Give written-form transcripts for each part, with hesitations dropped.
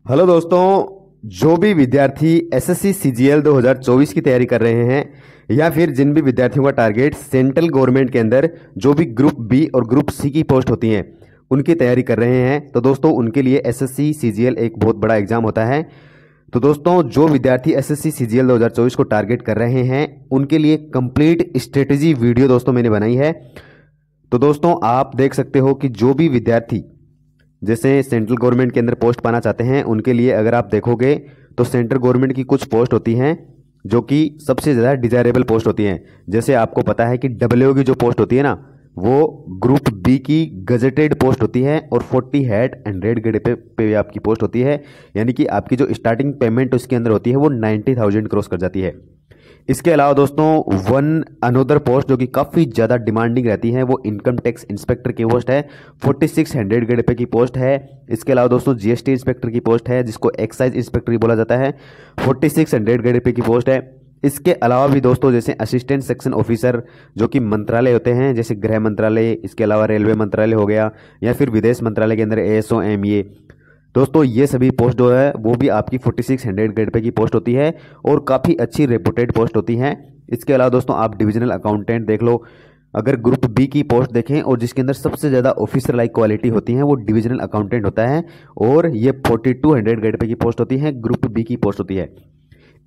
Hello दोस्तों। जो भी विद्यार्थी एसएससी सीजीएल 2024 की तैयारी कर रहे हैं या फिर जिन भी विद्यार्थियों का टारगेट सेंट्रल गवर्नमेंट के अंदर जो भी ग्रुप बी और ग्रुप सी की पोस्ट होती हैं उनकी तैयारी कर रहे हैं, तो दोस्तों उनके लिए एसएससी सीजीएल एक बहुत बड़ा एग्जाम होता है। तो दोस्तों जो विद्यार्थी एसएससी सीजीएल 2024 को टारगेट कर रहे हैं उनके लिए कंप्लीट स्ट्रेटेजी वीडियो दोस्तों मैंने बनाई है। तो दोस्तों आप देख सकते हो कि जो भी विद्यार्थी जैसे सेंट्रल गवर्नमेंट के अंदर पोस्ट पाना चाहते हैं उनके लिए अगर आप देखोगे तो सेंट्रल गवर्नमेंट की कुछ पोस्ट होती हैं जो कि सबसे ज़्यादा डिजायरेबल पोस्ट होती हैं। जैसे आपको पता है कि डब्ल्यू की जो पोस्ट होती है ना, वो ग्रुप बी की गजेटेड पोस्ट होती है और 40 head and red grade pay आपकी पोस्ट होती है, यानी कि आपकी जो स्टार्टिंग पेमेंट उसके अंदर होती है वो 90,000 क्रॉस कर जाती है। इसके अलावा दोस्तों वन अनोदर पोस्ट जो कि काफ़ी ज़्यादा डिमांडिंग रहती है वो इनकम टैक्स इंस्पेक्टर की पोस्ट है, 4600 ग्रेड पे की पोस्ट है। इसके अलावा दोस्तों जीएसटी इंस्पेक्टर की पोस्ट है जिसको एक्साइज इंस्पेक्टर भी बोला जाता है, 4600 ग्रेड पे की पोस्ट है। इसके अलावा भी दोस्तों जैसे असिस्टेंट सेक्शन ऑफिसर जो कि मंत्रालय होते हैं, जैसे गृह मंत्रालय, इसके अलावा रेलवे मंत्रालय हो गया या फिर विदेश मंत्रालय के अंदर एएसओ एमईए, दोस्तों ये सभी पोस्ट जो है वो भी आपकी 4600 ग्रेड पे की पोस्ट होती है और काफ़ी अच्छी रेपुटेड पोस्ट होती हैं। इसके अलावा दोस्तों आप डिविजनल अकाउंटेंट देख लो, अगर ग्रुप बी की पोस्ट देखें और जिसके अंदर सबसे ज़्यादा ऑफिसर लाइक क्वालिटी होती है वो डिविजनल अकाउंटेंट होता है और ये 4200 ग्रेड पे की पोस्ट होती है, ग्रुप बी की पोस्ट होती है।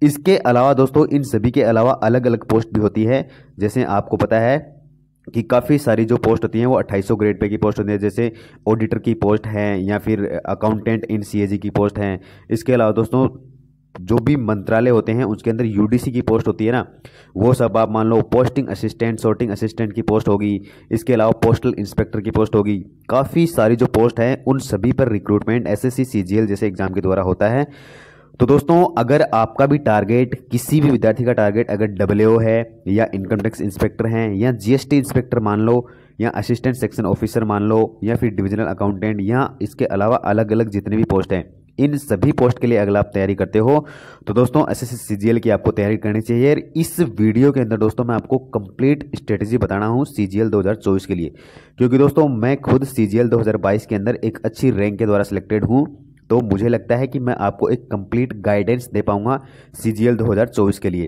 इसके अलावा दोस्तों इन सभी के अलावा अलग अलग पोस्ट भी होती है। जैसे आपको पता है कि काफ़ी सारी जो पोस्ट होती हैं वो 2800 ग्रेड पे की पोस्ट होती है, जैसे ऑडिटर की पोस्ट है या फिर अकाउंटेंट इन सीएजी की पोस्ट है। इसके अलावा दोस्तों जो भी मंत्रालय होते हैं उसके अंदर यूडीसी की पोस्ट होती है ना, वो सब आप मान लो, पोस्टिंग असिस्टेंट, sorting असिस्टेंट की पोस्ट होगी। इसके अलावा पोस्टल इंस्पेक्टर की पोस्ट होगी। काफ़ी सारी जो पोस्ट है उन सभी पर रिक्रूटमेंट एसएससी सीजीएल जैसे एग्जाम के द्वारा होता है। तो दोस्तों अगर आपका भी टारगेट, किसी भी विद्यार्थी का टारगेट अगर डब्ल्यू है या इनकम टैक्स इंस्पेक्टर हैं या जीएसटी इंस्पेक्टर मान लो या असिस्टेंट सेक्शन ऑफिसर मान लो या फिर डिविजनल अकाउंटेंट या इसके अलावा अलग अलग जितने भी पोस्ट हैं, इन सभी पोस्ट के लिए अगर आप तैयारी करते हो तो दोस्तों एसएससी सीजीएल की आपको तैयारी करनी चाहिए। इस वीडियो के अंदर दोस्तों मैं आपको कंप्लीट स्ट्रेटेजी बताना हूँ सीजीएल 2024 के लिए, क्योंकि दोस्तों मैं खुद सीजीएल 2022 के अंदर एक अच्छी रैंक के द्वारा सिलेक्टेड हूँ, तो मुझे लगता है कि मैं आपको एक कंप्लीट गाइडेंस दे पाऊंगा सीजीएल 2024 के लिए।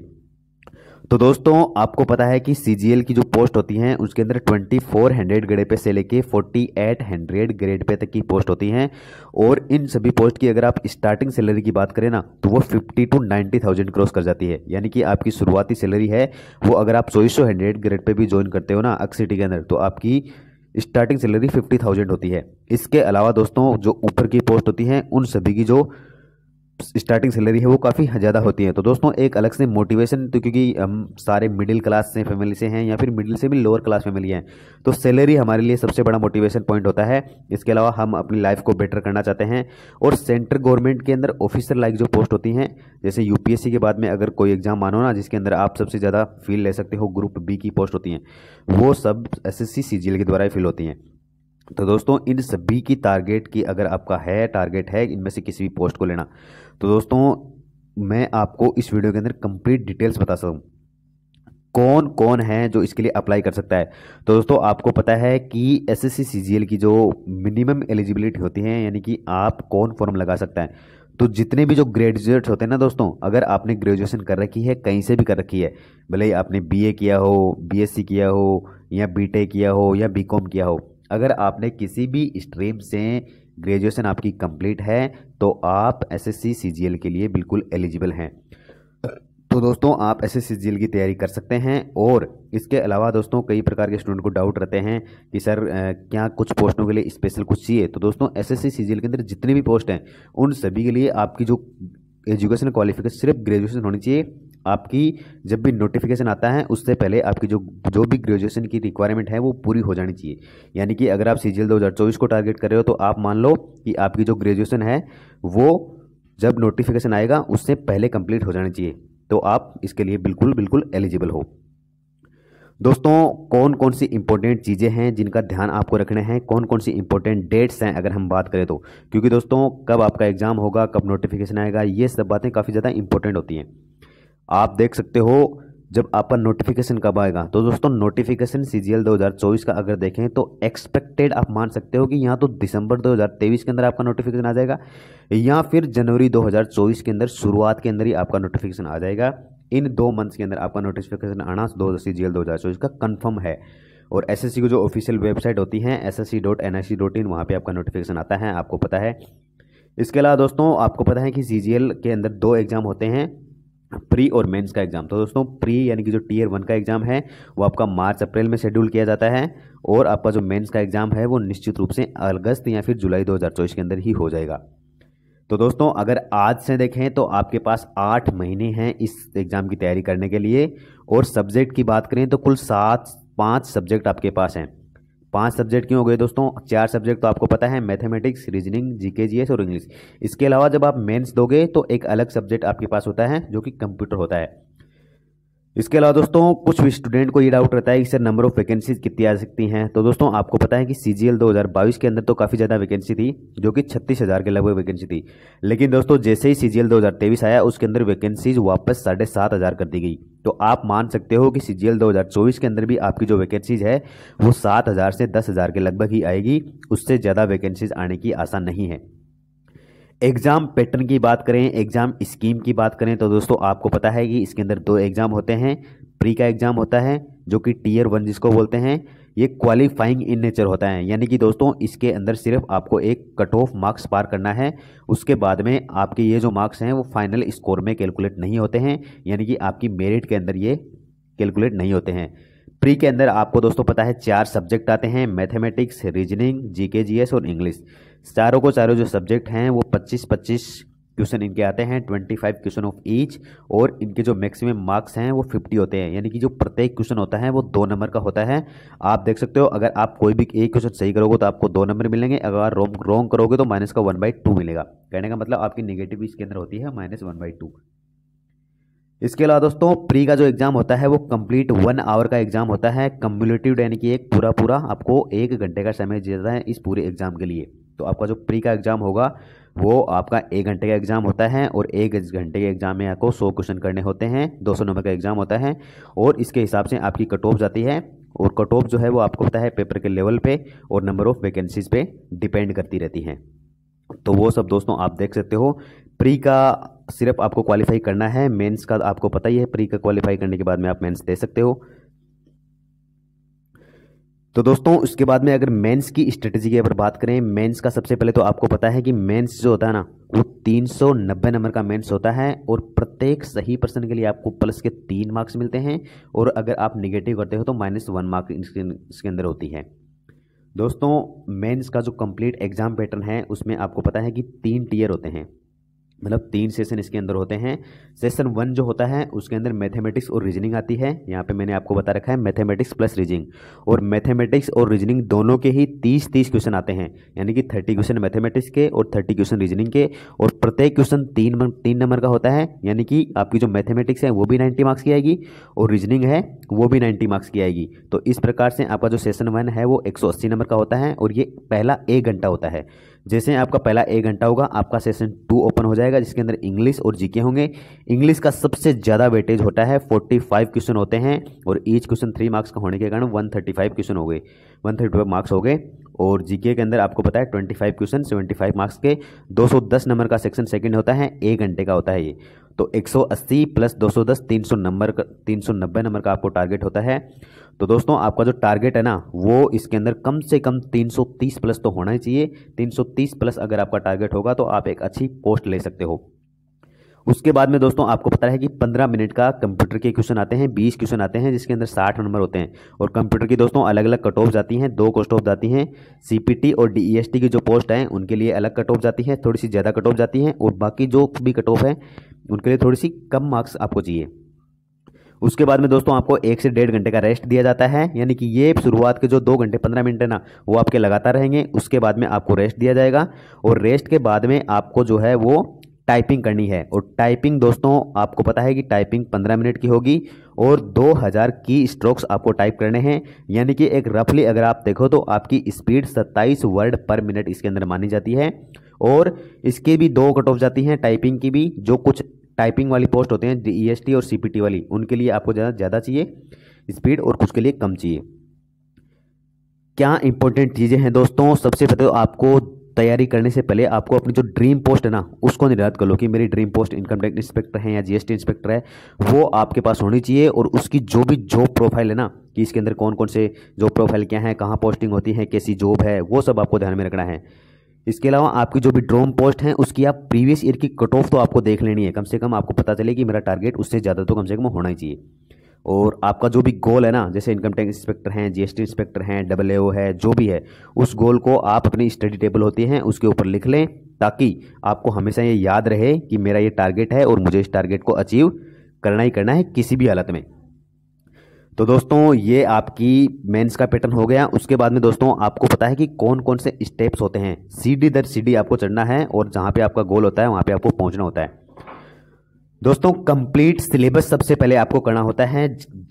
तो दोस्तों आपको पता है कि सीजीएल की जो पोस्ट होती हैं उसके अंदर 2400 ग्रेड पे से लेके 4800 ग्रेड पे तक की पोस्ट होती हैं और इन सभी पोस्ट की अगर आप स्टार्टिंग सैलरी की बात करें ना तो वो 50 to 90,000 क्रॉस कर जाती है। यानी कि आपकी शुरुआती सैलरी है वो अगर आप 2400 ग्रेड पे भी ज्वाइन करते हो ना अक्सिटी के अंदर, तो आपकी स्टार्टिंग सैलरी 50,000 होती है। इसके अलावा दोस्तों जो ऊपर की पोस्ट होती हैं उन सभी की जो स्टार्टिंग सैलरी है वो काफ़ी ज़्यादा होती है। तो दोस्तों एक अलग से मोटिवेशन, तो क्योंकि हम सारे मिडिल क्लास से फैमिली से हैं या फिर मिडिल से भी लोअर क्लास फैमिली हैं, तो सैलरी हमारे लिए सबसे बड़ा मोटिवेशन पॉइंट होता है। इसके अलावा हम अपनी लाइफ को बेटर करना चाहते हैं और सेंट्रल गवर्नमेंट के अंदर ऑफिसर लाइक जो पोस्ट होती हैं, जैसे यूपीएससी के बाद में अगर कोई एग्जाम मानो ना जिसके अंदर आप सबसे ज़्यादा फील ले सकते हो, ग्रुप बी की पोस्ट होती हैं, वो सब एसएससी सीजीएल के द्वारा ही फिल होती हैं। तो दोस्तों इन सभी की टारगेट की अगर आपका है टारगेट है इनमें से किसी भी पोस्ट को लेना, तो दोस्तों मैं आपको इस वीडियो के अंदर कंप्लीट डिटेल्स बता सकूँ कौन कौन है जो इसके लिए अप्लाई कर सकता है। तो दोस्तों आपको पता है कि एसएससी सीजीएल की जो मिनिमम एलिजिबिलिटी होती है, यानी कि आप कौन फॉर्म लगा सकता है, तो जितने भी जो ग्रेजुएट्स होते हैं ना दोस्तों, अगर आपने ग्रेजुएशन कर रखी है, कहीं से भी कर रखी है, भले ही आपने बीए किया हो, बीएससी किया हो या बीटेक किया हो या बीकॉम किया हो, अगर आपने किसी भी स्ट्रीम से ग्रेजुएशन आपकी कंप्लीट है तो आप एसएससी सीजीएल के लिए बिल्कुल एलिजिबल हैं। तो दोस्तों आप एसएससी सीजीएल की तैयारी कर सकते हैं। और इसके अलावा दोस्तों कई प्रकार के स्टूडेंट को डाउट रहते हैं कि सर क्या कुछ पोस्टों के लिए स्पेशल कुछ चाहिए, तो दोस्तों एसएससी सीजीएल के अंदर जितनी भी पोस्ट हैं उन सभी के लिए आपकी जो एजुकेशन क्वालिफिकेशन सिर्फ ग्रेजुएशन होनी चाहिए। आपकी जब भी नोटिफिकेशन आता है उससे पहले आपकी जो भी ग्रेजुएशन की रिक्वायरमेंट है वो पूरी हो जानी चाहिए। यानी कि अगर आप सीजीएल 2024 को टारगेट कर रहे हो तो आप मान लो कि आपकी जो ग्रेजुएशन है वो जब नोटिफिकेशन आएगा उससे पहले कंप्लीट हो जानी चाहिए, तो आप इसके लिए बिल्कुल बिल्कुल एलिजिबल हो। दोस्तों कौन कौन सी इंपॉर्टेंट चीज़ें हैं जिनका ध्यान आपको रखना है, कौन कौन सी इंपॉर्टेंट डेट्स हैं अगर हम बात करें तो, क्योंकि दोस्तों कब आपका एग्जाम होगा, कब नोटिफिकेशन आएगा, ये सब बातें काफ़ी ज़्यादा इंपॉर्टेंट होती हैं। आप देख सकते हो जब आपका नोटिफिकेशन कब आएगा, तो दोस्तों नोटिफिकेशन सीजीएल 2024 का अगर देखें तो एक्सपेक्टेड आप मान सकते हो कि यहाँ तो दिसंबर 2023 के अंदर आपका नोटिफिकेशन आ जाएगा, या फिर जनवरी 2024 के अंदर शुरुआत के अंदर ही आपका नोटिफिकेशन आ जाएगा। इन 2 मंथ्स के अंदर आपका नोटिफिकेशन आना सीजीएल 2024 का कंफर्म है। और एसएससी की जो ऑफिशियल वेबसाइट होती है ssc.nic.in, वहाँ पे आपका नोटिफिकेशन आता है, आपको पता है। इसके अलावा दोस्तों आपको पता है कि सीजीएल के अंदर 2 एग्जाम होते हैं, प्री और मेंस का एग्जाम। तो दोस्तों प्री यानी कि जो टीयर 1 का एग्जाम है वो आपका मार्च अप्रैल में शेड्यूल किया जाता है, और आपका जो मेंस का एग्जाम है वो निश्चित रूप से अगस्त या फिर जुलाई 2024 के अंदर ही हो जाएगा। तो दोस्तों अगर आज से देखें तो आपके पास 8 महीने हैं इस एग्ज़ाम की तैयारी करने के लिए। और सब्जेक्ट की बात करें तो कुल 5 सब्जेक्ट आपके पास हैं। 5 सब्जेक्ट क्यों हो गए दोस्तों? 4 सब्जेक्ट तो आपको पता है, मैथमेटिक्स, रीजनिंग, जीके जीएस और इंग्लिश। इसके अलावा जब आप मेंस दोगे तो एक अलग सब्जेक्ट आपके पास होता है जो कि कंप्यूटर होता है। इसके अलावा दोस्तों कुछ भी स्टूडेंट को ये डाउट रहता है कि सर नंबर ऑफ वैकेंसीज कितनी आ सकती हैं। तो दोस्तों आपको पता है कि सीजीएल 2022 के अंदर तो काफ़ी ज़्यादा वैकेंसी थी, जो कि 36,000 के लगभग वैकेंसी थी। लेकिन दोस्तों जैसे ही सीजीएल 2023 आया उसके अंदर वैकेंसीज वापस 7,500 कर दी गई। तो आप मान सकते हो कि सीजीएल 2024 के अंदर भी आपकी जो वैकेंसीज है वो 7,000 से 10,000 के लगभग ही आएगी, उससे ज़्यादा वैकेंसीज आने की आशा नहीं है। एग्ज़ाम पैटर्न की बात करें, एग्ज़ाम स्कीम की बात करें, तो दोस्तों आपको पता है कि इसके अंदर 2 एग्ज़ाम होते हैं। प्री का एग्ज़ाम होता है जो कि टीयर 1 जिसको बोलते हैं, ये क्वालिफाइंग इन नेचर होता है, यानी कि दोस्तों इसके अंदर सिर्फ आपको एक कट ऑफ मार्क्स पार करना है। उसके बाद में आपके ये जो मार्क्स हैं वो फाइनल स्कोर में कैलकुलेट नहीं होते हैं, यानी कि आपकी मेरिट के अंदर ये कैलकुलेट नहीं होते हैं। प्री के अंदर आपको दोस्तों पता है 4 सब्जेक्ट आते हैं, मैथमेटिक्स, रीजनिंग, जीके जीएस और इंग्लिश। चारों को चारों जो सब्जेक्ट हैं वो 25-25 क्वेश्चन इनके आते हैं, 25 क्वेश्चन ऑफ ईच। और इनके जो मैक्सिमम मार्क्स हैं वो 50 होते हैं, यानी कि जो प्रत्येक क्वेश्चन होता है वो 2 नंबर का होता है। आप देख सकते हो अगर आप कोई भी एक क्वेश्चन सही करोगे तो आपको 2 नंबर मिलेंगे, अगर रॉन्ग करोगे तो माइनस का 1/2 मिलेगा। कहने का मतलब आपकी नेगेटिव इसके अंदर होती है -1/2। इसके अलावा दोस्तों प्री का जो एग्ज़ाम होता है वो कंप्लीट 1 आवर का एग्ज़ाम होता है, कम्युलेटिव, यानी कि एक पूरा आपको 1 घंटे का समय दिया जाता है इस पूरे एग्ज़ाम के लिए। तो आपका जो प्री का एग्ज़ाम होगा वो आपका 1 घंटे का एग्ज़ाम होता है, और 1 घंटे के एग्ज़ाम में आपको 100 क्वेश्चन करने होते हैं, 200 नंबर का एग्ज़ाम होता है। और इसके हिसाब से आपकी कट ऑफ जाती है, और कट ऑफ जो है वो आपको पता है पेपर के लेवल पे और नंबर ऑफ वैकेंसीज पे डिपेंड करती रहती हैं। तो वो सब दोस्तों आप देख सकते हो। प्री का सिर्फ आपको क्वालिफाई करना है, मेंस का आपको पता ही है, प्री का क्वालिफाई करने के बाद में आप मेंस दे सकते हो। तो दोस्तों उसके बाद में अगर मेंस की स्ट्रेटेजी की अगर बात करें, मेंस का सबसे पहले तो आपको पता है कि मेंस जो होता है ना वो 390 नंबर का मेंस होता है, और प्रत्येक सही प्रश्न के लिए आपको प्लस के 3 मार्क्स मिलते हैं, और अगर आप निगेटिव करते हो तो -1 मार्क इसके अंदर होती है। दोस्तों मेंस का जो कंप्लीट एग्जाम पैटर्न है उसमें आपको पता है कि 3 टीयर होते हैं, मतलब 3 सेशन इसके अंदर होते हैं। सेशन 1 जो होता है उसके अंदर मैथमेटिक्स और रीजनिंग आती है, यहाँ पे मैंने आपको बता रखा है मैथमेटिक्स प्लस रीजनिंग। और मैथमेटिक्स और रीजनिंग दोनों के ही 30 क्वेश्चन आते हैं, यानी कि 30 क्वेश्चन मैथमेटिक्स के और 30 क्वेश्चन रीजनिंग के, और प्रत्येक क्वेश्चन 3 नंबर का होता है, यानी कि आपकी जो मैथमेटिक्स है वो भी 90 मार्क्स की आएगी और रीजनिंग है वो भी 90 मार्क्स की आएगी। तो इस प्रकार से आपका जो सेशन 1 है वो 180 नंबर का होता है, और ये पहला 1 घंटा होता है। जैसे आपका पहला 1 घंटा होगा आपका सेशन 2 ओपन हो जाएगा, जिसके अंदर इंग्लिश और जीके होंगे। इंग्लिश का सबसे ज़्यादा वेटेज होता है, 45 क्वेश्चन होते हैं, और ईच क्वेश्चन 3 मार्क्स का होने के कारण 135 क्वेश्चन हो गए, 135 मार्क्स हो गए। और जीके के अंदर आपको पता है 25 क्वेश्चन 75 मार्क्स के, 210 नंबर का सेक्शन सेकंड होता है, 1 घंटे का होता है ये। तो 180 प्लस 210 390 नंबर का आपको टारगेट होता है। तो दोस्तों आपका जो टारगेट है ना वो इसके अंदर कम से कम 330 प्लस तो होना ही चाहिए। 330 प्लस अगर आपका टारगेट होगा तो आप एक अच्छी पोस्ट ले सकते हो। उसके बाद में दोस्तों आपको पता है कि 15 मिनट का कंप्यूटर के क्वेश्चन आते हैं, 20 क्वेश्चन आते हैं, जिसके अंदर 60 नंबर होते हैं। और कंप्यूटर की दोस्तों अलग अलग कट ऑफ जाती हैं, 2 कट ऑफ जाती हैं। सीपीटी और डीईएसटी की जो पोस्ट हैं उनके लिए अलग कट ऑफ जाती है, थोड़ी सी ज़्यादा कट ऑफ जाती हैं, और बाकी जो भी कट ऑफ है उनके लिए थोड़ी सी कम मार्क्स आपको चाहिए। उसके बाद में दोस्तों आपको 1 से 1.5 घंटे का रेस्ट दिया जाता है, यानी कि ये शुरुआत के जो 2 घंटे 15 मिनट है ना वो आपके लगातार रहेंगे। उसके बाद में आपको रेस्ट दिया जाएगा, और रेस्ट के बाद में आपको जो है वो टाइपिंग करनी है। और टाइपिंग दोस्तों आपको पता है कि टाइपिंग 15 मिनट की होगी, और 2000 की स्ट्रोक्स आपको टाइप करने हैं, यानी कि एक रफली अगर आप देखो तो आपकी स्पीड 27 वर्ड पर मिनट इसके अंदर मानी जाती है। और इसके भी 2 कट ऑफ जाती हैं टाइपिंग की भी, जो कुछ टाइपिंग वाली पोस्ट होते हैं DEST और CPT वाली, उनके लिए आपको ज़्यादा चाहिए स्पीड और कुछ के लिए कम चाहिए। क्या इंपॉर्टेंट चीज़ें हैं दोस्तों, सबसे पहले तो आपको तैयारी करने से पहले आपको अपनी जो ड्रीम पोस्ट है ना उसको निर्धारित कर लो कि मेरी dream post income tax inspector है या GST इंस्पेक्टर है, वो आपके पास होनी चाहिए। और उसकी जो भी जॉब प्रोफाइल है ना कि इसके अंदर कौन कौन से जॉब प्रोफाइल क्या है, कहाँ पोस्टिंग होती है, कैसी जॉब है, वो सब आपको ध्यान में रखना है। इसके अलावा आपकी जो भी ड्रीम पोस्ट है उसकी आप प्रीवियस ईयर की कट ऑफ तो आपको देख लेनी है, कम से कम आपको पता चले कि मेरा टारगेट उससे ज़्यादा तो कम से कम होना ही चाहिए। और आपका जो भी गोल है ना, जैसे इनकम टैक्स इंस्पेक्टर हैं, GST इंस्पेक्टर हैं, AAO है, जो भी है, उस गोल को आप अपनी स्टडी टेबल होती है उसके ऊपर लिख लें, ताकि आपको हमेशा ये याद रहे कि मेरा ये टारगेट है और मुझे इस टारगेट को अचीव करना ही करना है किसी भी हालत में। तो दोस्तों ये आपकी मेंस का पैटर्न हो गया। उसके बाद में दोस्तों आपको पता है कि कौन कौन से स्टेप्स होते हैं, सीढ़ी दर सीढ़ी आपको चढ़ना है और जहाँ पे आपका गोल होता है वहाँ पे आपको पहुँचना होता है। दोस्तों कंप्लीट सिलेबस सबसे पहले आपको करना होता है।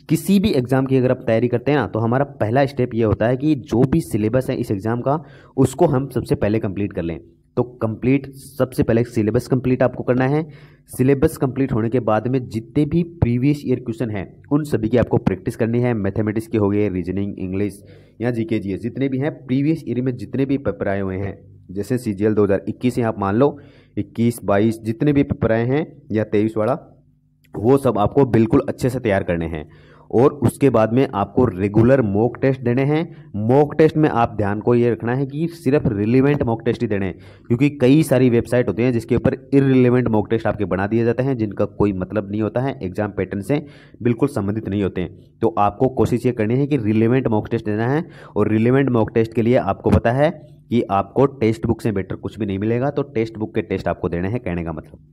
किसी भी एग्जाम की अगर आप तैयारी करते हैं ना तो हमारा पहला स्टेप ये होता है कि जो भी सिलेबस है इस एग्जाम का उसको हम सबसे पहले कंप्लीट कर लें। तो कंप्लीट सबसे पहले सिलेबस कंप्लीट आपको करना है। सिलेबस कंप्लीट होने के बाद में जितने भी प्रीवियस ईयर क्वेश्चन हैं उन सभी की आपको प्रैक्टिस करनी है। मैथमेटिक्स के हो गए, रीजनिंग, इंग्लिश या GK GS जितने भी हैं प्रीवियस ईयर में जितने भी पेपर आए हुए हैं, जैसे CGL 2021 आप मान लो 21, 22 जितने भी पेपर आए हैं या 23 वाला, वो सब आपको बिल्कुल अच्छे से तैयार करने हैं। और उसके बाद में आपको रेगुलर मॉक टेस्ट देने हैं। मॉक टेस्ट में आप ध्यान को ये रखना है कि सिर्फ रिलेवेंट मॉक टेस्ट ही देने हैं, क्योंकि कई सारी वेबसाइट होती हैं जिसके ऊपर इररिलेवेंट मॉक टेस्ट आपके बना दिए जाते हैं, जिनका कोई मतलब नहीं होता है, एग्जाम पैटर्न से बिल्कुल संबंधित नहीं होते हैं। तो आपको कोशिश ये करनी है कि रिलेवेंट मॉक टेस्ट देना है। और रिलेवेंट मॉक टेस्ट के लिए आपको पता है कि आपको टेक्स्ट बुक से बेटर कुछ भी नहीं मिलेगा, तो टेक्स्ट बुक के टेस्ट आपको देने हैं, कहने का मतलब।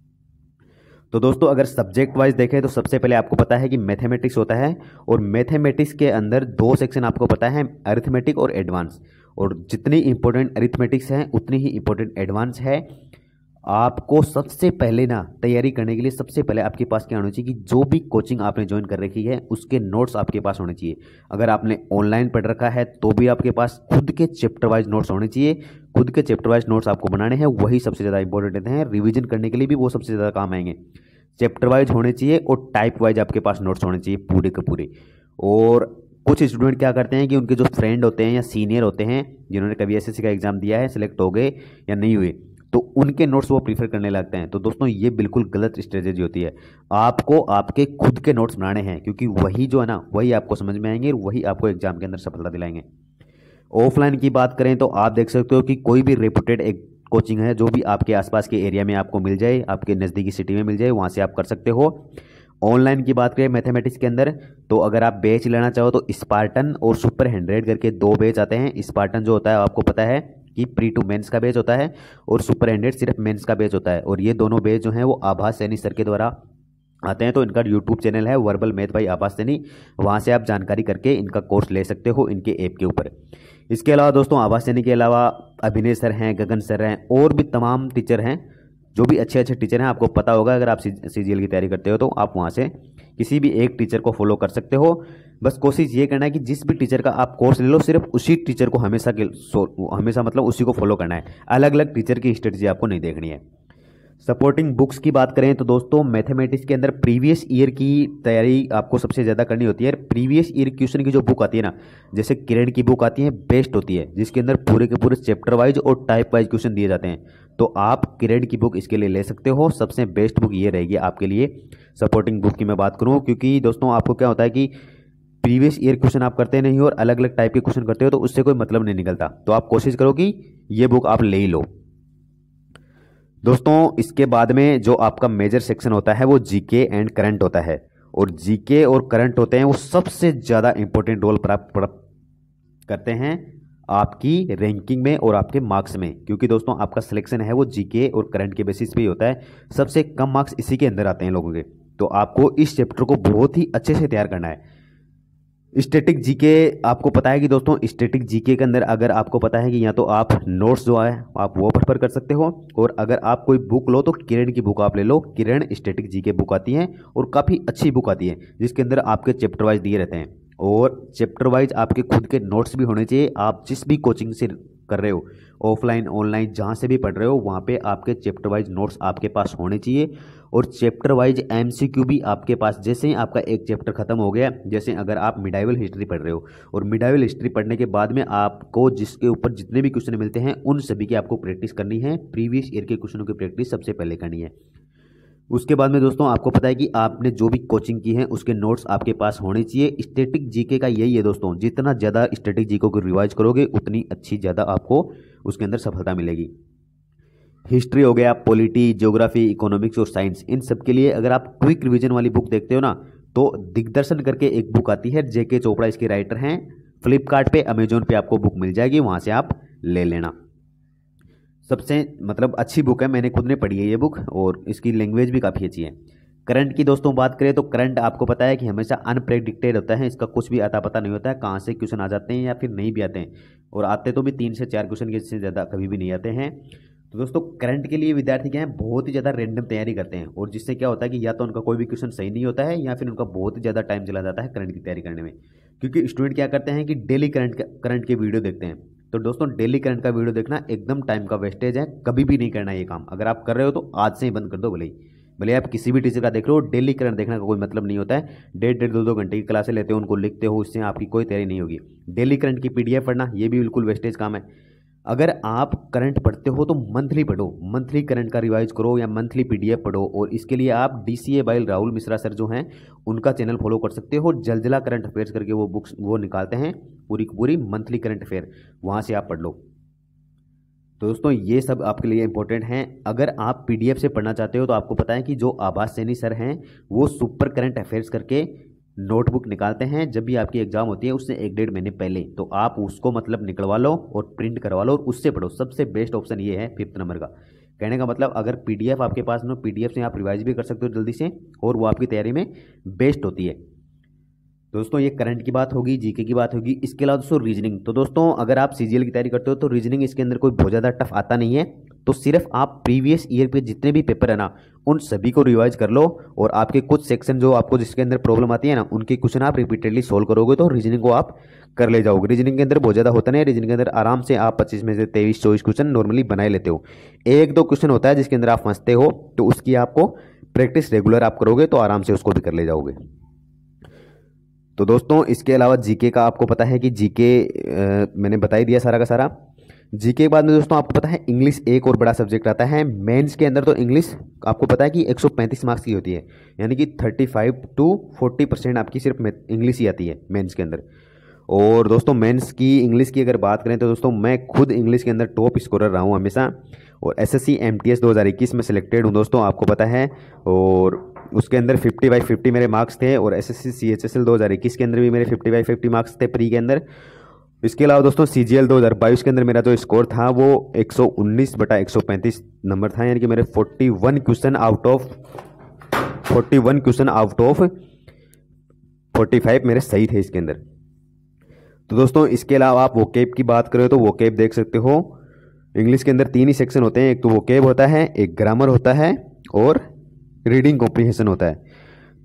तो दोस्तों अगर सब्जेक्ट वाइज देखें तो सबसे पहले आपको पता है कि मैथमेटिक्स होता है, और मैथमेटिक्स के अंदर 2 सेक्शन आपको पता है, अरिथमेटिक और एडवांस। और जितनी इंपॉर्टेंट अरिथमेटिक्स है उतनी ही इंपॉर्टेंट एडवांस है। आपको सबसे पहले ना तैयारी करने के लिए सबसे पहले आपके पास क्या होना चाहिए कि जो भी कोचिंग आपने ज्वाइन कर रखी है उसके नोट्स आपके पास होने चाहिए। अगर आपने ऑनलाइन पढ़ रखा है तो भी आपके पास खुद के चैप्टर वाइज नोट्स होने चाहिए। खुद के चैप्टर वाइज नोट्स आपको बनाने हैं, वही सबसे ज़्यादा इंपॉर्टेंट हैं। रिवीजन करने के लिए भी वो सबसे ज़्यादा काम आएंगे। चैप्टर वाइज होने चाहिए और टाइप वाइज आपके पास नोट्स होने चाहिए पूरे के पूरे। और कुछ स्टूडेंट क्या करते हैं कि उनके जो फ्रेंड होते हैं या सीनियर होते हैं जिन्होंने कभी SSC का एग्जाम दिया है, सिलेक्ट हो गए या नहीं हुए, तो उनके नोट्स वो प्रीफर करने लगते हैं। तो दोस्तों ये बिल्कुल गलत स्ट्रेटेजी होती है। आपको आपके खुद के नोट्स बनाने हैं, क्योंकि वही जो है ना वही आपको समझ में आएंगे और वही आपको एग्जाम के अंदर सफलता दिलाएंगे। ऑफलाइन की बात करें तो आप देख सकते हो कि कोई भी रेपुटेड एक कोचिंग है जो भी आपके आसपास के एरिया में आपको मिल जाए, आपके नज़दीकी सिटी में मिल जाए, वहाँ से आप कर सकते हो। ऑनलाइन की बात करें मैथमेटिक्स के अंदर, तो अगर आप बैच लेना चाहो तो स्पार्टन और सुपर 100 करके 2 बैच आते हैं। स्पार्टन जो होता है आपको पता है कि प्री टू मेंस का बैच होता है, और सुपर 100 सिर्फ मेंस का बैच होता है। और ये दोनों बैच जो हैं वो आभास सैनी सर के द्वारा आते हैं। तो इनका यूट्यूब चैनल है वर्बल मैथ बाय आभास सैनी, वहाँ से आप जानकारी करके इनका कोर्स ले सकते हो इनके ऐप के ऊपर। इसके अलावा दोस्तों आभास सैनी के अलावा अभिनय सर हैं, गगन सर हैं, और भी तमाम टीचर हैं जो भी अच्छे अच्छे टीचर हैं। आपको पता होगा अगर आप CGL की तैयारी करते हो तो आप वहाँ से किसी भी एक टीचर को फॉलो कर सकते हो। बस कोशिश ये करना है कि जिस भी टीचर का आप कोर्स ले लो सिर्फ उसी टीचर को हमेशा मतलब उसी को फॉलो करना है। अलग अलग टीचर की स्ट्रेटजी आपको नहीं देखनी है। सपोर्टिंग बुक्स की बात करें तो दोस्तों मैथमेटिक्स के अंदर प्रीवियस ईयर की तैयारी आपको सबसे ज़्यादा करनी होती है। प्रीवियस ईयर क्वेश्चन की जो बुक आती है ना, जैसे किरण की बुक आती है, बेस्ट होती है, जिसके अंदर पूरे के पूरे चैप्टर वाइज और टाइप वाइज क्वेश्चन दिए जाते हैं। तो आप किरण की बुक इसके लिए ले सकते हो। सबसे बेस्ट बुक ये रहेगी आपके लिए। सपोर्टिंग बुक की मैं बात करूँ, क्योंकि दोस्तों आपको क्या होता है कि प्रीवियस ईयर क्वेश्चन आप करते नहीं हो और अलग अलग टाइप के क्वेश्चन करते हो तो उससे कोई मतलब नहीं निकलता। तो आप कोशिश करो कि ये बुक आप ले ही लो। दोस्तों इसके बाद में जो आपका मेजर सेक्शन होता है वो GK एंड करंट होता है, और GK और करंट होते हैं वो सबसे ज़्यादा इंपॉर्टेंट रोल प्राप्त करते हैं आपकी रैंकिंग में और आपके मार्क्स में। क्योंकि दोस्तों आपका सिलेक्शन है वो GK और करंट के बेसिस पे ही होता है। सबसे कम मार्क्स इसी के अंदर आते हैं लोगों के। तो आपको इस चैप्टर को बहुत ही अच्छे से तैयार करना है। स्टैटिक GK आपको पता है कि दोस्तों स्टैटिक GK के अंदर अगर आपको पता है कि या तो आप नोट्स जो है आप वो प्रेफर कर सकते हो, और अगर आप कोई बुक लो तो किरण की बुक आप ले लो। किरण स्टैटिक GK बुक आती है और काफ़ी अच्छी बुक आती है, जिसके अंदर आपके चैप्टर वाइज दिए रहते हैं और चैप्टर वाइज आपके खुद के नोट्स भी होने चाहिए। आप जिस भी कोचिंग से कर रहे हो, ऑफलाइन ऑनलाइन जहाँ से भी पढ़ रहे हो, वहाँ पे आपके चैप्टर वाइज नोट्स आपके पास होने चाहिए और चैप्टर वाइज एमसीक्यू भी आपके पास। जैसे ही आपका एक चैप्टर खत्म हो गया, जैसे अगर आप मिडाइवल हिस्ट्री पढ़ रहे हो और मिडाइवल हिस्ट्री पढ़ने के बाद में आपको जिसके ऊपर जितने भी क्वेश्चन मिलते हैं उन सभी की आपको प्रैक्टिस करनी है, प्रीवियस ईयर के क्वेश्चनों की प्रैक्टिस सबसे पहले करनी है। उसके बाद में दोस्तों आपको पता है कि आपने जो भी कोचिंग की है उसके नोट्स आपके पास होने चाहिए। स्टैटिक जीके का यही है दोस्तों, जितना ज़्यादा स्टैटिक जीके को रिवाइज करोगे उतनी अच्छी ज़्यादा आपको उसके अंदर सफलता मिलेगी। हिस्ट्री हो गया, पॉलिटी, ज्योग्राफी, इकोनॉमिक्स और साइंस, इन सब के लिए अगर आप क्विक रिवीजन वाली बुक देखते हो ना, तो दिग्दर्शन करके एक बुक आती है, जेके चोपड़ा इसके राइटर हैं। फ्लिपकार्ट पे, अमेजोन पे आपको बुक मिल जाएगी, वहाँ से आप ले लेना। सबसे मतलब अच्छी बुक है, मैंने खुद ने पढ़ी है ये बुक और इसकी लैंग्वेज भी काफ़ी अच्छी है। करंट की दोस्तों बात करें तो करंट आपको पता है कि हमेशा अनप्रेडिक्टेड होता है, इसका कुछ भी आता पता नहीं होता है, कहाँ से क्वेश्चन आ जाते हैं या फिर नहीं भी आते हैं, और आते तो भी 3 से 4 क्वेश्चन के से ज़्यादा कभी भी नहीं आते हैं। तो दोस्तों करंट के लिए विद्यार्थी क्या है, बहुत ही ज़्यादा रैंडम तैयारी करते हैं और जिससे क्या होता है कि या तो उनका कोई भी क्वेश्चन सही नहीं होता है या फिर उनका बहुत ही ज़्यादा टाइम चला जाता है करंट की तैयारी करने में। क्योंकि स्टूडेंट क्या करते हैं कि डेली करंट के वीडियो देखते हैं। तो दोस्तों डेली करंट का वीडियो देखना एकदम टाइम का वेस्टेज है, कभी भी नहीं करना ये काम। अगर आप कर रहे हो तो आज से ही बंद कर दो। भले आप किसी भी टीचर का देख रहे हो, डेली करंट देखने का कोई मतलब नहीं होता है। 1.5 2 घंटे की क्लासें लेते हो, उनको लिखते हो, इससे आपकी कोई तैयारी नहीं होगी। डेली करंट की पीडीएफ पढ़ना ये भी बिल्कुल वेस्टेज काम है। अगर आप करंट पढ़ते हो तो मंथली पढ़ो, मंथली करंट का रिवाइज करो या मंथली पीडीएफ पढ़ो। और इसके लिए आप DCA by Rahul Mishra sir जो हैं उनका चैनल फॉलो कर सकते हो। जलजला करंट अफेयर्स करके वो बुक्स वो निकालते हैं, पूरी पूरी मंथली करंट अफेयर, वहाँ से आप पढ़ लो। तो दोस्तों ये सब आपके लिए इंपॉर्टेंट हैं। अगर आप पीडीएफ से पढ़ना चाहते हो तो आपको पता है कि जो आभास सैनी सर हैं वो सुपर करंट अफेयर्स करके नोटबुक निकालते हैं जब भी आपकी एग्जाम होती है उससे 1-1.5 महीने पहले। तो आप उसको मतलब निकलवा लो और प्रिंट करवा लो और उससे पढ़ो। सबसे बेस्ट ऑप्शन ये है 5th नंबर का। कहने का मतलब अगर पीडीएफ आपके पास ना, पीडीएफ से आप रिवाइज भी कर सकते हो जल्दी से और वो आपकी तैयारी में बेस्ट होती है। दोस्तों ये करंट की बात होगी, जीके की बात होगी। इसके अलावा दोस्तों रीजनिंग, तो दोस्तों अगर आप सीजीएल की तैयारी करते हो तो रीजनिंग इसके अंदर कोई बहुत ज़्यादा टफ आता नहीं है। तो सिर्फ आप प्रीवियस ईयर पे जितने भी पेपर है ना उन सभी को रिवाइज कर लो और आपके कुछ सेक्शन जो आपको जिसके अंदर प्रॉब्लम आती है ना उनके क्वेश्चन आप रिपीटेडली सोल्व करोगे तो रीजनिंग को आप कर ले जाओगे। रीजनिंग के अंदर बहुत ज़्यादा होता नहीं है, रीजनिंग के अंदर आराम से आप 25 में से 23-24 क्वेश्चन नॉर्मली बनाए लेते हो। 1-2 क्वेश्चन होता है जिसके अंदर आप फंसते हो, तो उसकी आपको प्रैक्टिस रेगुलर आप करोगे तो आराम से उसको भी कर ले जाओगे। तो दोस्तों इसके अलावा जीके का आपको पता है कि जीके मैंने बता ही दिया सारा का सारा। जीके के बाद में दोस्तों आपको पता है इंग्लिश एक और बड़ा सब्जेक्ट आता है मेंस के अंदर। तो इंग्लिश आपको पता है कि 135 मार्क्स की होती है, यानी कि 35 to 40% आपकी सिर्फ इंग्लिश ही आती है मेंस के अंदर। और दोस्तों मेंस की इंग्लिश की अगर बात करें तो दोस्तों मैं खुद इंग्लिश के अंदर टॉप स्कोरर रहा हूँ हमेशा, और एसएससी एमटीएस 2021 में सिलेक्टेड हूँ दोस्तों, आपको पता है। और उसके अंदर 50/50 मेरे मार्क्स थे और एसएससी सीएचएसएल 2021 के अंदर भी मेरे 50/50 मार्क्स थे प्री के अंदर। इसके अलावा दोस्तों सीजीएल 2022 के अंदर मेरा जो स्कोर था वो 119/135 नंबर था, यानी कि मेरे 41 क्वेश्चन आउट ऑफ 45 मेरे सही थे इसके अंदर। तो दोस्तों इसके अलावा आप वोकेब की बात करें तो वोकेब देख सकते हो। इंग्लिश के अंदर 3 ही सेक्शन होते हैं, एक तो वोकेब होता है, एक ग्रामर होता है और रीडिंग कॉम्प्रिहेंशन होता है।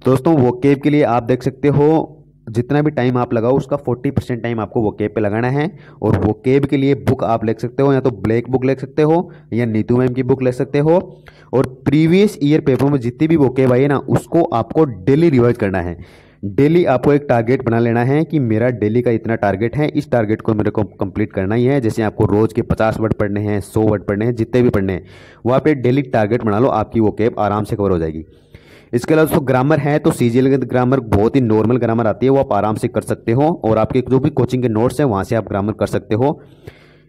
दोस्तों वोकेब के लिए आप देख सकते हो जितना भी टाइम आप लगाओ उसका 40% टाइम आपको वोकेब पे लगाना है। और वोकेब के लिए बुक आप ले सकते हो, या तो ब्लैक बुक ले सकते हो या नीतू मैम की बुक ले सकते हो। और प्रीवियस ईयर पेपर में जितनी भी वोकेब आई है ना उसको आपको डेली रिवाइज करना है। डेली आपको एक टारगेट बना लेना है कि मेरा डेली का इतना टारगेट है, इस टारगेट को मेरे को कंप्लीट करना ही है। जैसे आपको रोज के 50 वर्ड पढ़ने हैं, 100 वर्ड पढ़ने हैं, जितने भी पढ़ने हैं वहाँ पे डेली टारगेट बना लो, आपकी वोकेब आराम से कवर हो जाएगी। इसके अलावा दोस्तों ग्रामर है तो सीजीएल के ग्रामर बहुत ही नॉर्मल ग्रामर आती है, वो आप आराम से कर सकते हो और आपके जो भी कोचिंग के नोट्स हैं वहाँ से आप ग्रामर कर सकते हो।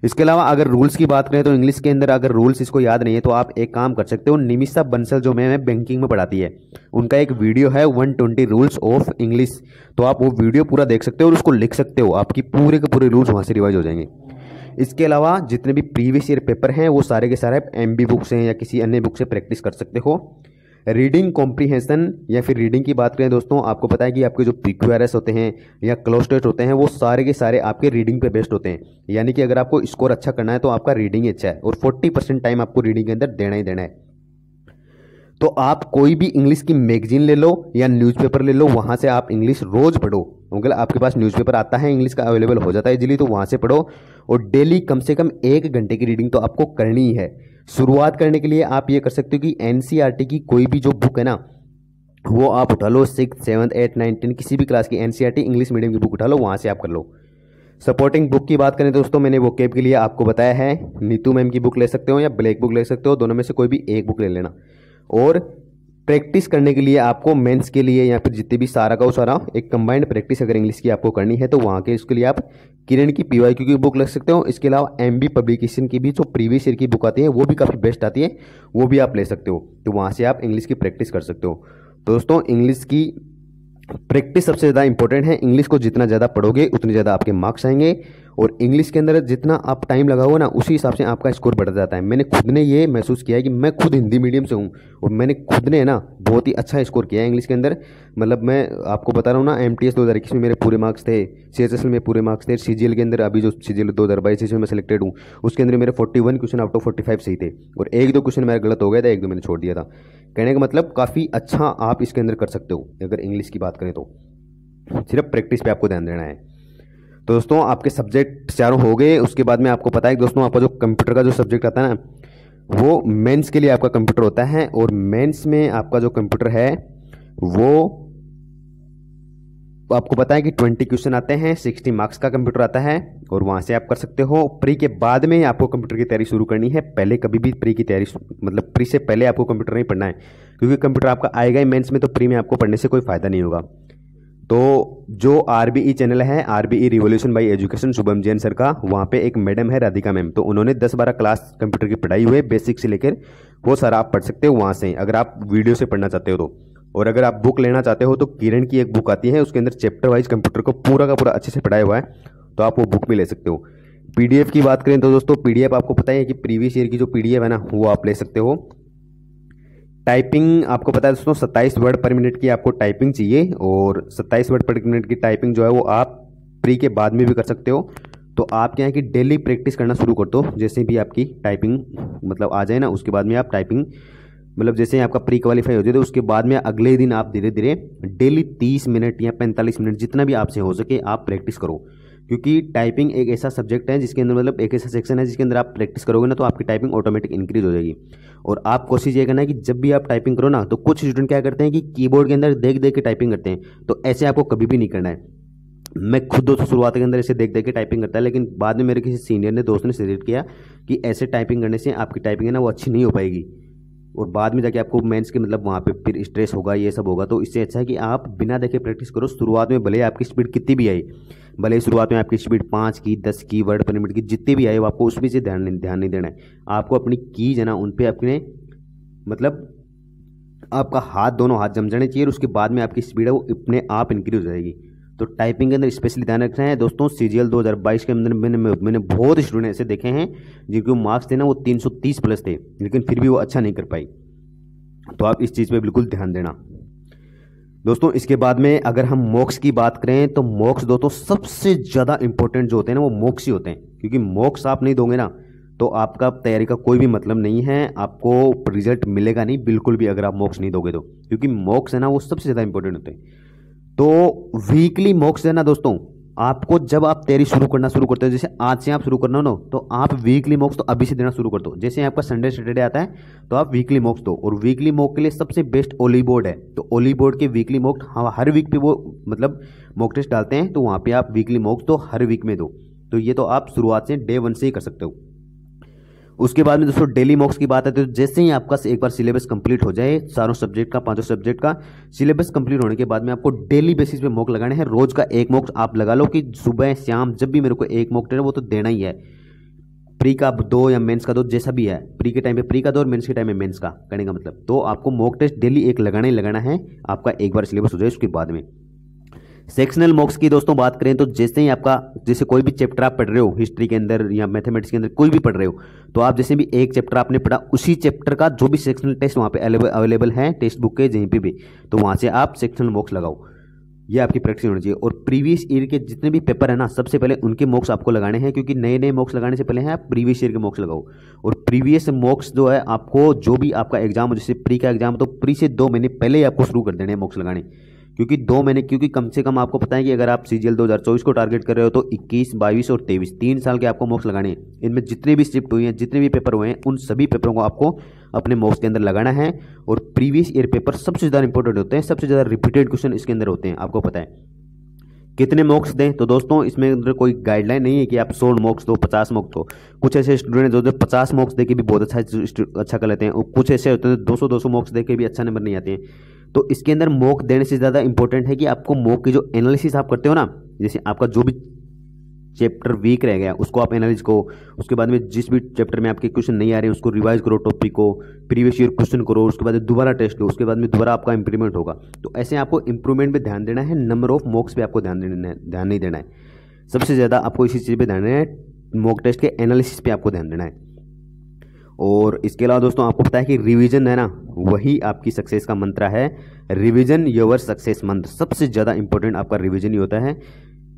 इसके अलावा अगर रूल्स की बात करें तो इंग्लिश के अंदर अगर रूल्स इसको याद नहीं है तो आप एक काम कर सकते हो, निमिषा बंसल जो मैम बैंकिंग में पढ़ाती है उनका एक वीडियो है 120 रूल्स ऑफ इंग्लिश, तो आप वो वीडियो पूरा देख सकते हो और उसको लिख सकते हो, आपकी पूरे के पूरे रूल्स वहाँ से रिवाइज हो जाएंगे। इसके अलावा जितने भी प्रीवियस ईयर पेपर हैं वो सारे के सारे एमबी बुक से या किसी अन्य बुक से प्रैक्टिस कर सकते हो। रीडिंग कॉम्प्रिहेंशन या फिर रीडिंग की बात करें दोस्तों, आपको पता है कि आपके जो PQRS होते हैं या क्लोज टेस्ट होते हैं वो सारे के सारे आपके रीडिंग पे बेस्ड होते हैं। यानी कि अगर आपको स्कोर अच्छा करना है तो आपका रीडिंग अच्छा है और 40% टाइम आपको रीडिंग के अंदर देना ही देना है। तो आप कोई भी इंग्लिश की मैगजीन ले लो या न्यूज़पेपर ले लो, वहाँ से आप इंग्लिश रोज़ पढ़ो। मतलब आपके पास न्यूज़पेपर आता है, इंग्लिश का अवेलेबल हो जाता है इजीली, तो वहाँ से पढ़ो। और डेली कम से कम 1 घंटे की रीडिंग तो आपको करनी ही है। शुरुआत करने के लिए आप ये कर सकते हो कि एनसीईआरटी की कोई भी जो बुक है ना, वो आप उठा लो। 6, 7, 8, 9, 10 किसी भी क्लास की एनसीईआरटी इंग्लिश मीडियम की बुक उठा लो, वहाँ से आप कर लो। सपोर्टिंग बुक की बात करें दोस्तों, मैंने वोकेब के लिए आपको बताया है, नीतू मैम की बुक ले सकते हो या ब्लैक बुक ले सकते हो, दोनों में से कोई भी एक बुक ले लेना। और प्रैक्टिस करने के लिए आपको मेंस के लिए या फिर जितने भी सारा का सारा एक कंबाइंड प्रैक्टिस अगर इंग्लिश की आपको करनी है तो वहाँ के इसके लिए आप किरण की पीवाईक्यू की बुक ले सकते हो। इसके अलावा एमबी पब्लिकेशन की भी जो प्रीवियस ईयर की बुक आती है वो भी काफ़ी बेस्ट आती है, वो भी आप ले सकते हो। तो वहाँ से आप इंग्लिश की प्रैक्टिस कर सकते हो। दोस्तों इंग्लिश की प्रैक्टिस सबसे ज़्यादा इंपॉर्टेंट है। इंग्लिश को जितना ज़्यादा पढ़ोगे उतने ज़्यादा आपके मार्क्स आएंगे, और इंग्लिश के अंदर जितना आप टाइम लगाओगे ना उसी हिसाब से आपका स्कोर बढ़ जाता है। मैंने खुद ने ये महसूस किया है कि मैं खुद हिंदी मीडियम से हूँ और मैंने खुद ने ना बहुत ही अच्छा स्कोर किया है इंग्लिश के अंदर। मतलब मैं आपको बता रहा हूँ ना, MTS 2021 में मेरे पूरे मार्क्स थे, CHSL में पूरे मार्क्स थे, CGL के अंदर अभी जो CGL 2022 जिसमें मैं सिलेक्टेड हूँ उसके अंदर मेरे 41 क्वेश्चन आउट ऑफ 45 सही थे, और 1-2 क्वेश्चन मेरा गलत हो गया था, 1-2 मैंने छोड़ दिया था। कहने का मतलब काफ़ी अच्छा आप इसके अंदर कर सकते हो अगर इंग्लिश की बात करें तो। सिर्फ प्रैक्टिस पे आपको ध्यान देना है। तो दोस्तों आपके सब्जेक्ट चारों हो गए। उसके बाद में आपको पता है कि दोस्तों आपका जो कंप्यूटर का जो सब्जेक्ट आता है ना, वो मेंस के लिए आपका कंप्यूटर होता है, और मेंस में आपका जो कंप्यूटर है वो आपको पता है कि 20 क्वेश्चन आते हैं, 60 मार्क्स का कंप्यूटर आता है, और वहाँ से आप कर सकते हो। प्री के बाद में आपको कंप्यूटर की तैयारी शुरू करनी है। पहले कभी भी प्री की तैयारी मतलब प्री से पहले आपको कंप्यूटर नहीं पढ़ना है, क्योंकि कंप्यूटर आपका आएगा ही मेंस में, तो प्री में आपको पढ़ने से कोई फायदा नहीं होगा। तो जो RBE चैनल है, RBE revolution bye education, Shubham Jain sir का, वहाँ पे एक मैडम है राधिका मैम, तो उन्होंने 10-12 क्लास कंप्यूटर की पढ़ाई हुई है बेसिक से लेकर, वो सारा आप पढ़ सकते हो वहाँ से अगर आप वीडियो से पढ़ना चाहते हो तो। और अगर आप बुक लेना चाहते हो तो किरण की एक बुक आती है, उसके अंदर चैप्टर वाइज कंप्यूटर को पूरा का पूरा अच्छे से पढ़ाया हुआ है, तो आप वो बुक भी ले सकते हो। PDF की बात करें तो दोस्तों PDF आपको पता है कि प्रीवियस ईयर की जो PDF है ना वो आप ले सकते हो। टाइपिंग आपको पता है दोस्तों 27 वर्ड पर मिनट की आपको टाइपिंग चाहिए, और 27 वर्ड पर मिनट की टाइपिंग जो है वो आप प्री के बाद में भी कर सकते हो। तो आप क्या है कि डेली प्रैक्टिस करना शुरू कर दो, जैसे भी आपकी टाइपिंग मतलब आ जाए ना, उसके बाद में आप टाइपिंग मतलब जैसे ही आपका प्री क्वालिफाई हो जाए तो उसके बाद में अगले दिन आप धीरे धीरे डेली 30 मिनट या 45 मिनट जितना भी आपसे हो सके आप प्रैक्टिस करो। क्योंकि टाइपिंग एक ऐसा सब्जेक्ट है जिसके अंदर मतलब एक ऐसा सेक्शन है जिसके अंदर आप प्रैक्टिस करोगे ना तो आपकी टाइपिंग ऑटोमेटिक इंक्रीज हो जाएगी। और आप कोशिश ये करना है कि जब भी आप टाइपिंग करो ना, तो कुछ स्टूडेंट क्या करते हैं कि कीबोर्ड के अंदर देख देख के टाइपिंग करते हैं, तो ऐसे आपको कभी भी नहीं करना है। मैं खुद दोस्तों शुरुआत के अंदर ऐसे देख देख के टाइपिंग करता है, लेकिन बाद में मेरे किसी सीनियर ने दोस्त ने सजेस्ट किया कि ऐसे टाइपिंग करने से आपकी टाइपिंग है ना वो अच्छी नहीं हो पाएगी, और बाद में जाके आपको मेंस के मतलब वहाँ पे फिर स्ट्रेस होगा, ये सब होगा। तो इससे अच्छा है कि आप बिना देखे प्रैक्टिस करो। शुरुआत में भले आपकी स्पीड कितनी भी आई, भले शुरुआत में आपकी स्पीड 5 की 10 की वर्ड पर मिनट की जितनी भी आए, वो आपको उसमें से ध्यान नहीं देना है। आपको अपनी कीज है ना उन पर अपने मतलब आपका हाथ दोनों हाथ जम जाने चाहिए, और उसके बाद में आपकी स्पीड है वो अपने आप इंक्रीज हो जाएगी। तो टाइपिंग के अंदर स्पेशली ध्यान रखना है दोस्तों। CGL 2022 के अंदर मैंने बहुत स्टूडेंट ऐसे देखे हैं जिनके मार्क्स थे ना वो 330 प्लस थे, लेकिन फिर भी वो अच्छा नहीं कर पाई। तो आप इस चीज़ पे बिल्कुल ध्यान देना दोस्तों। इसके बाद में अगर हम मॉक्स की बात करें तो मॉक्स दोस्तों सबसे ज़्यादा इंपॉर्टेंट जो होते हैं ना वो मॉक्स ही होते हैं, क्योंकि मॉक्स आप नहीं दोगे ना तो आपका तैयारी का कोई भी मतलब नहीं है, आपको रिजल्ट मिलेगा नहीं बिल्कुल भी अगर आप मॉक्स नहीं दोगे तो, क्योंकि मॉक्स है ना वो सबसे ज़्यादा इंपॉर्टेंट होते हैं। तो वीकली मॉक्स है ना दोस्तों, आपको जब आप तैयारी शुरू करते हो, जैसे आज से आप शुरू करना हो ना, तो आप वीकली मॉक्स तो अभी से देना शुरू कर दो। जैसे आपका संडे सैटरडे आता है तो आप वीकली मॉक्स दो, और वीकली मॉक के लिए सबसे बेस्ट ओली बोर्ड है। तो ओली बोर्ड के वीकली मॉक हर वीक पे वो मतलब मॉक टेस्ट डालते हैं, तो वहाँ पे आप वीकली मॉक्स दो, हर वीक में दो। तो ये तो आप शुरुआत से डे 1 से ही कर सकते हो। उसके बाद में दोस्तों डेली मॉक्स की बात है, तो जैसे ही आपका एक बार सिलेबस कंप्लीट हो जाए, चारों सब्जेक्ट का 5 सब्जेक्ट का सिलेबस कंप्लीट होने के बाद में आपको डेली बेसिस पे मॉक लगाने हैं। रोज का एक मॉक आप लगा लो कि सुबह शाम जब भी मेरे को एक मॉक टेस्ट वो तो देना ही है। प्री का 2 या मेंस का 2 जैसा भी है, प्री के टाइम पे प्री का 2 और मेंस के टाइम में मेंस का करने का मतलब, तो आपको मॉक टेस्ट डेली एक लगाना ही लगाना है आपका एक बार सिलेबस हो जाए उसके बाद में। सेक्शनल मॉक्स की दोस्तों बात करें तो जैसे ही आपका जैसे कोई भी चैप्टर आप पढ़ रहे हो हिस्ट्री के अंदर या मैथमेटिक्स के अंदर कोई भी पढ़ रहे हो, तो आप जैसे भी एक चैप्टर आपने पढ़ा उसी चैप्टर का जो भी सेक्शनल टेस्ट वहाँ पे अवेलेबल है टेक्स्ट बुक के कहीं पे भी, तो वहाँ से आप सेक्शनल मॉक्स लगाओ। ये आपकी प्रैक्टिस होनी चाहिए। और प्रीवियस ईयर के जितने भी पेपर है ना, सबसे पहले उनके मॉक्स आपको लगाने हैं, क्योंकि नए नए मॉक्स लगाने से पहले है आप प्रीवियस ईयर के मॉक्स लगाओ। और प्रीवियस मॉक्स जो है आपको, जो भी आपका एग्जाम हो, जैसे प्री का एग्जाम, तो प्री से 2 महीने पहले ही आपको शुरू कर देने हैं मॉक्स लगाने। क्योंकि 2 महीने, क्योंकि कम से कम आपको पता है कि अगर आप CGL 2024 को टारगेट कर रहे हो तो 21, 22 और 23 3 साल के आपको मॉक्स लगाने हैं। इनमें जितने भी शिफ्ट हुई हैं, जितने भी पेपर हुए हैं, उन सभी पेपरों को आपको अपने मॉक्स के अंदर लगाना है। और प्रीवियस ईयर पेपर सबसे ज़्यादा इंपॉर्टेंट होते हैं, सबसे ज़्यादा रिपीटेड क्वेश्चन इसके अंदर होते हैं। आपको पता है कितने मॉक्स दें, तो दोस्तों इसमें अंदर कोई गाइडलाइन नहीं है कि आप 100 मॉक्स दो, 50 मॉक्स दो। कुछ ऐसे स्टूडेंट जो 50 मॉक्स दे के भी बहुत अच्छा कर लेते हैं, और कुछ ऐसे होते हैं 200 मॉक्स दे के भी अच्छा नंबर नहीं आते हैं। तो इसके अंदर मॉक देने से ज़्यादा इंपॉर्टेंट है कि आपको मॉक की जो एनालिसिस आप करते हो ना, जैसे आपका जो भी चैप्टर वीक रह गया उसको आप एनालिस करो, उसके बाद में जिस भी चैप्टर में आपके क्वेश्चन नहीं आ रहे हैं उसको रिवाइज करो, टॉपिक को प्रीवियस ईयर क्वेश्चन करो, उसके बाद दोबारा टेस्ट लो, उसके बाद में दोबारा आपका इंप्रूवमेंट होगा। तो ऐसे आपको इंप्रूवमेंट पे ध्यान देना है, नंबर ऑफ मॉक्स पे आपको ध्यान नहीं देना है। सबसे ज़्यादा आपको इसी चीज़ पे ध्यान देना है, मॉक टेस्ट के एनालिसिस पे आपको ध्यान देना है। और इसके अलावा दोस्तों आपको पता है कि रिवीजन है ना, वही आपकी सक्सेस का मंत्र है। रिवीजन योर सक्सेस मंत्र, सबसे ज़्यादा इंपॉर्टेंट आपका रिवीजन ही होता है।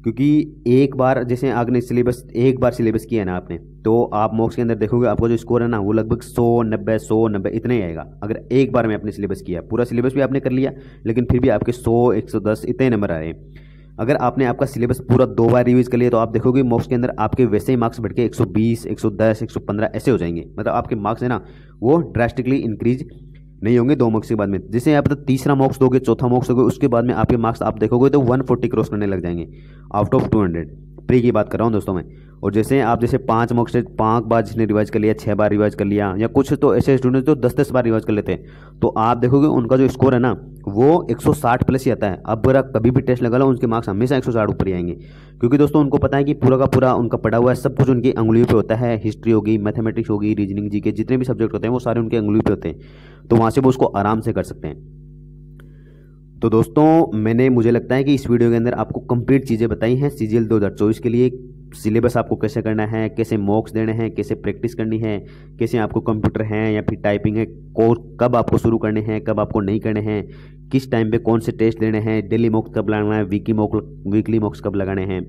क्योंकि एक बार जैसे आपने सिलेबस, एक बार सिलेबस किया ना आपने, तो आप मॉक्स के अंदर देखोगे आपका जो स्कोर है ना, वो लगभग 100, 90 इतना ही आएगा। अगर एक बार में आपने सिलेबस किया, पूरा सिलेबस भी आपने कर लिया, लेकिन फिर भी आपके 100, 110 इतने नंबर आ रहे हैं। अगर आपने आपका सिलेबस पूरा 2 बार रिवीज कर लिया, तो आप देखोगे मॉक्स के अंदर आपके वैसे ही मार्क्स बढ़ के 120, 110, 115 ऐसे हो जाएंगे। मतलब आपके मार्क्स है ना, वो ड्रास्टिकली इंक्रीज नहीं होंगे 2 मॉक्स के बाद में। जैसे आप तीसरा मॉक्स दोगे, चौथा मॉक्स दोगे, उसके बाद में आपके मार्क्स आप देखोगे तो 140 क्रॉस करने लग जाएंगे आउट ऑफ 200। प्री की बात कर रहा हूँ दोस्तों मैं। और जैसे आप जैसे 5 मॉक्स से 5 बार जिसने रिवाइज कर लिया, 6 बार रिवाइज कर लिया, या कुछ तो ऐसे स्टूडेंट जो 10-10 बार रिवाइज कर लेते हैं, तो आप देखोगे उनका जो स्कोर है ना, वो 160 प्लस ही आता है। अब अगर कभी भी टेस्ट लगा लो, उनके मार्क्स हमेशा 160 ऊपर ही आएंगे। क्योंकि दोस्तों उनको पता है कि पूरा का पूरा उनका पढ़ा हुआ है, सब कुछ उनकी अंगुलियों पे होता है। हिस्ट्री होगी, मैथमेटिक्स होगी, रीजनिंग, जीके, जितने भी सब्जेक्ट होते हैं वो सारे उनके अंगुलियों पे होते हैं। तो वहाँ से वो उसको आराम से कर सकते हैं। तो दोस्तों मुझे लगता है कि इस वीडियो के अंदर आपको कंप्लीट चीज़ें बताई हैं CGL 2024 के लिए। सिलेबस आपको कैसे करना है, कैसे मॉक्स देने हैं, कैसे प्रैक्टिस करनी है, कैसे आपको कंप्यूटर है या फिर टाइपिंग है, कोर्स कब आपको शुरू करने हैं, कब आपको नहीं करने हैं, किस टाइम पे कौन से टेस्ट देने हैं, डेली मॉक्स कब लगाना है, वीकली मॉक्स कब लगाने हैं।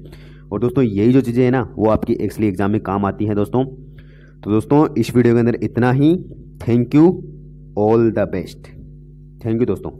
और दोस्तों यही जो चीज़ें हैं ना, वो आपकी एक्चुअली एग्जाम में काम आती हैं दोस्तों। तो दोस्तों इस वीडियो के अंदर इतना ही। Thank you, all the best. Thank you दोस्तों।